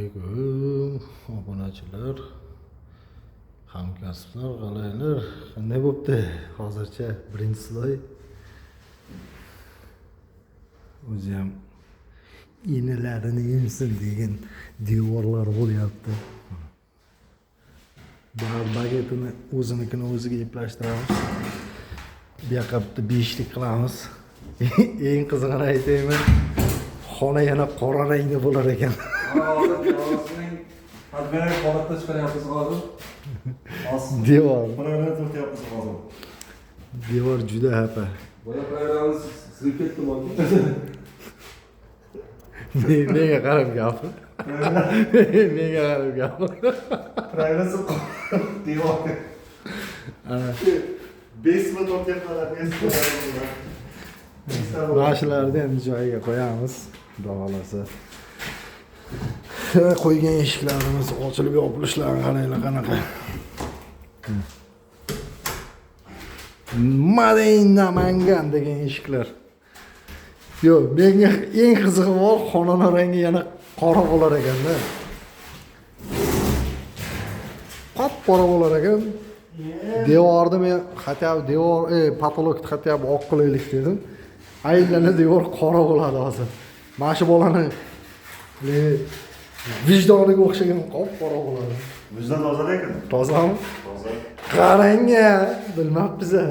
alaykum obunachilar, hamkasblar, g'alaylar. Qanday bo'pti? Hozircha birinchi sloy. O'zi ham inalarini yemsin degan devorlar bo'lyapti. Bagetini o'zinikini o'ziga eplashtiramiz. Bu yoqqa bitta beshlik qilamiz. Eng qizig'ini aytayman, xona yana qora rangda bo'lar ekan. Admiraal holatda chiqaryapmiz hozir. Devor. Qur'onni tortyapmiz hozir. Devor juda hapa. Boya programmamiz sizga ketdimi? Menga qarab gapir. Menga qarab gapir. Prayvasi devor. Ana. Besma tortyaptilar, Mana shularni endi joyiga qo'yamiz, xudo xolasa. Qo'ygan eshiklarimiz ochilib yopilishlari qaranglar qanaqa. Made in Namangan degan eshiklar. Yo'q, menga eng qizig'i bor, xonaning rangi yana qora bo'lar ekanda. Qop-qora bo'lar ekan. Devorni men хотя бы devor, patologni хотя бы oq qilaylik dedim. Aylanib devor qora bo'ladi hozir. Mana shu bolani vijdoniga o'xshagan qop-qora bo'ladi. Vijdon toza lekin. Tozami? Toza. Qarang-a, bilmabmiz-a.